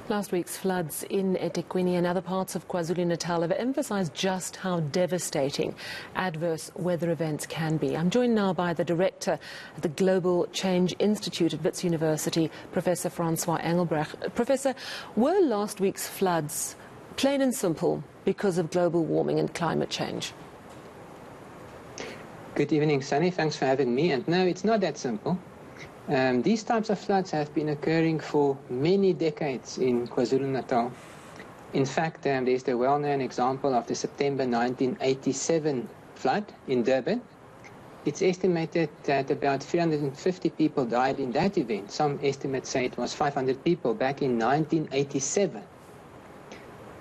Last week's floods in Ethekwini and other parts of Kwazulu-Natal have emphasized just how devastating adverse weather events can be. I'm joined now by the director at the Global Change Institute at Wits University, Professor Francois Engelbrecht. Professor, were last week's floods plain and simple because of global warming and climate change? Good evening, Sunny. Thanks for having me. And no, it's not that simple. These types of floods have been occurring for many decades in KwaZulu-Natal. In fact, there's the well-known example of the September 1987 flood in Durban. It's estimated that about 350 people died in that event. Some estimates say it was 500 people back in 1987.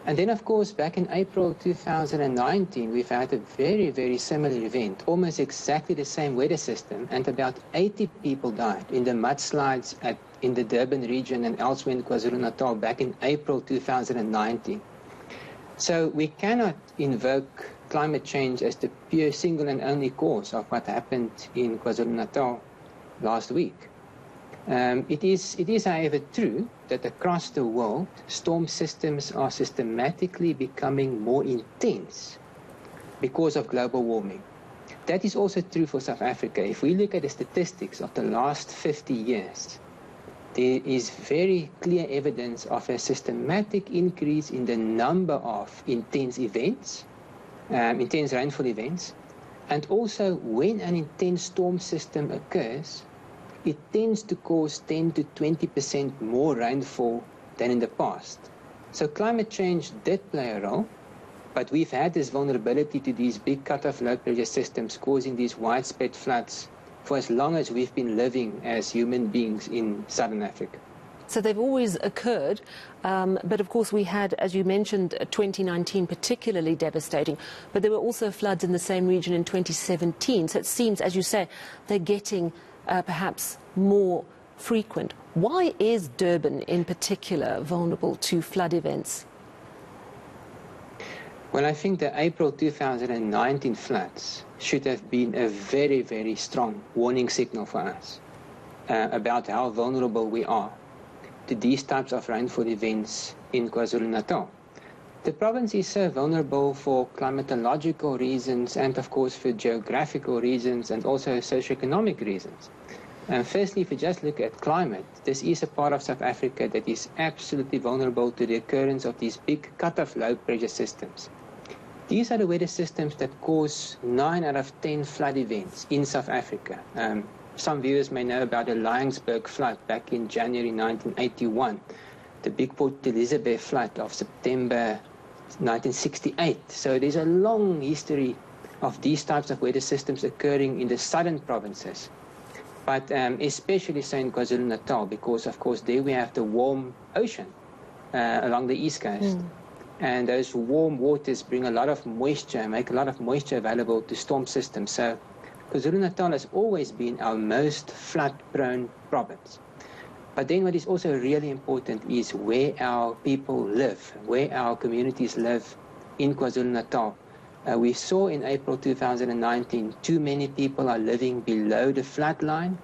And then, of course, back in April 2019, we've had a very, very similar event, almost exactly the same weather system, and about 80 people died in the mudslides in the Durban region and elsewhere in KwaZulu-Natal back in April 2019. So we cannot invoke climate change as the pure single and only cause of what happened in KwaZulu-Natal last week. It is, however, true that across the world, storm systems are systematically becoming more intense because of global warming. That is also true for South Africa. If we look at the statistics of the last 50 years, there is very clear evidence of a systematic increase in the number of intense events, intense rainfall events, and also when an intense storm system occurs, it tends to cause 10 to 20% more rainfall than in the past. So climate change did play a role, but we've had this vulnerability to these big cut-off low-pressure systems causing these widespread floods for as long as we've been living as human beings in Southern Africa. So they've always occurred, but of course we had, as you mentioned, 2019 particularly devastating, but there were also floods in the same region in 2017. So it seems, as you say, they're getting perhaps more frequent. Why is Durban in particular vulnerable to flood events? Well, I think the April 2019 floods should have been a very, very strong warning signal for us about how vulnerable we are to these types of rainfall events in KwaZulu-Natal. The province is so vulnerable for climatological reasons and, of course, for geographical reasons and also socioeconomic reasons. Firstly, if you just look at climate, this is a part of South Africa that is absolutely vulnerable to the occurrence of these big cut-off low-pressure systems. These are the weather systems that cause 9 out of 10 flood events in South Africa. Some viewers may know about the Laingsburg flood back in January 1981, the big Port Elizabeth flood of September 1968. So there's a long history of these types of weather systems occurring in the southern provinces, but especially so in KwaZulu-Natal, because of course there we have the warm ocean along the east coast. And those warm waters bring a lot of moisture, make a lot of moisture available to storm systems. So KwaZulu-Natal has always been our most flood-prone province. But then what is also really important is where our people live, where our communities live in KwaZulu-Natal. We saw in April 2019, too many people are living below the flood line.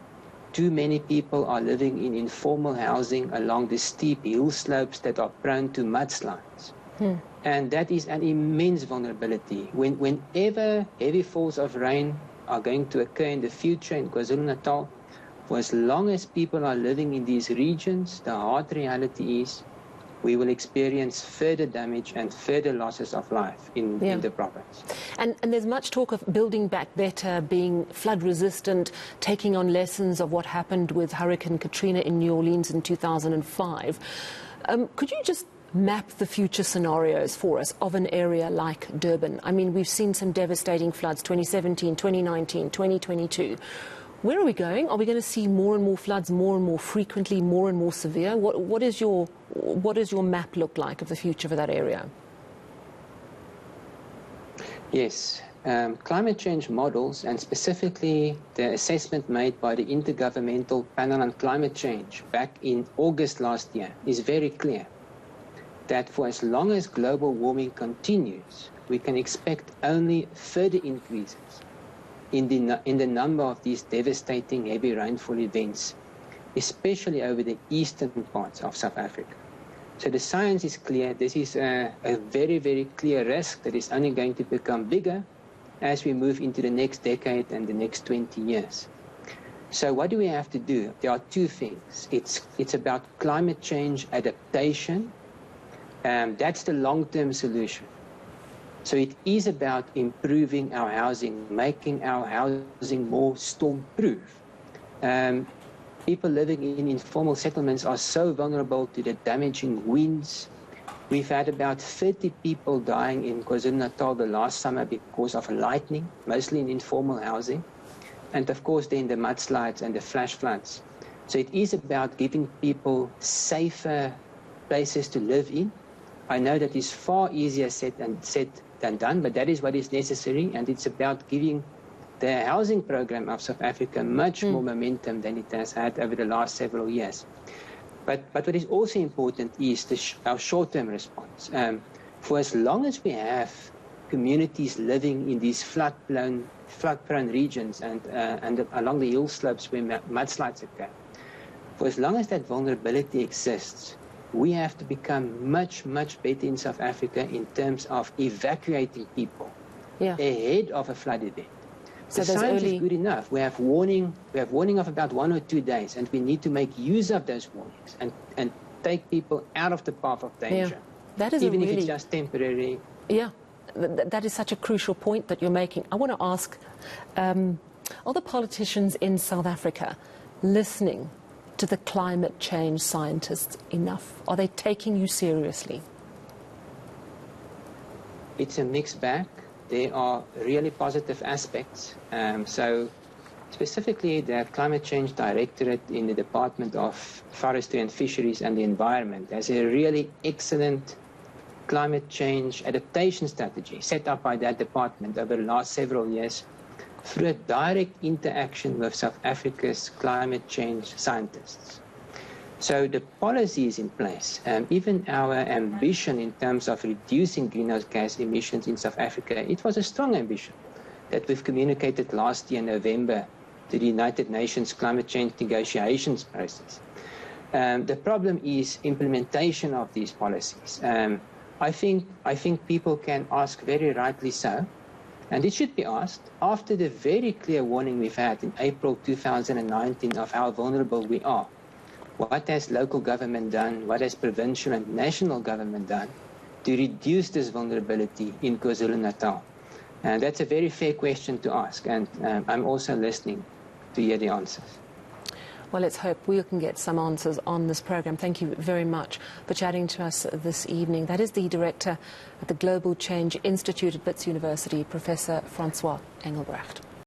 Too many people are living in informal housing along the steep hill slopes that are prone to mudslides. And that is an immense vulnerability. Whenever heavy falls of rain are going to occur in the future in KwaZulu-Natal, for as long as people are living in these regions, the hard reality is we will experience further damage and further losses of life in the province. And there's much talk of building back better, being flood resistant, taking on lessons of what happened with Hurricane Katrina in New Orleans in 2005. Could you just map the future scenarios for us of an area like Durban? I mean, we've seen some devastating floods, 2017, 2019, 2022. Where are we going? Are we going to see more and more floods, more and more frequently, more and more severe? What does your map look like of the future for that area? Yes, climate change models, and specifically the assessment made by the Intergovernmental Panel on Climate Change back in August last year, is very clear that for as long as global warming continues, we can expect only further increases in the number of these devastating heavy rainfall events, especially over the eastern parts of South Africa. So the science is clear. This is a very, very clear risk that is only going to become bigger as we move into the next decade and the next 20 years. So what do we have to do? There are two things. It's about climate change adaptation. That's the long-term solution. So it is about improving our housing, making our housing more storm-proof. People living in informal settlements are so vulnerable to the damaging winds. We've had about 30 people dying in Kwazulu-Natal the last summer because of lightning, mostly in informal housing. And of course, then the mudslides and the flash floods. So it is about giving people safer places to live in. I know that is far easier said than done, but that is what is necessary. And it's about giving the housing program of South Africa much more momentum than it has had over the last several years. But what is also important is our short-term response. For as long as we have communities living in these flood-prone regions and along the hill slopes where mudslides occur, for as long as that vulnerability exists, we have to become much, much better in South Africa in terms of evacuating people ahead of a flood event. So the science is good enough. We have warning of about 1 or 2 days, and we need to make use of those warnings and take people out of the path of danger. Yeah. That is even if it's just temporary. Yeah, that is such a crucial point that you're making. I want to ask, are the politicians in South Africa listening to the climate change scientists enough? Are they taking you seriously? It's a mixed bag. There are really positive aspects. So specifically, the Climate Change Directorate in the Department of Forestry and Fisheries and the Environment has a really excellent climate change adaptation strategy set up by that department over the last several years through a direct interaction with South Africa's climate change scientists. So the policy is in place. Even our ambition in terms of reducing greenhouse gas emissions in South Africa, it was a strong ambition that we've communicated last year in November to the United Nations climate change negotiations process. The problem is implementation of these policies. I think people can ask very rightly so, and it should be asked after the very clear warning we've had in April 2019 of how vulnerable we are. What has local government done? What has provincial and national government done to reduce this vulnerability in KwaZulu-Natal? And that's a very fair question to ask, and I'm also listening to hear the answers. Well, let's hope we can get some answers on this program. Thank you very much for chatting to us this evening. That is the director at the Global Change Institute at Wits University, Professor Francois Engelbrecht.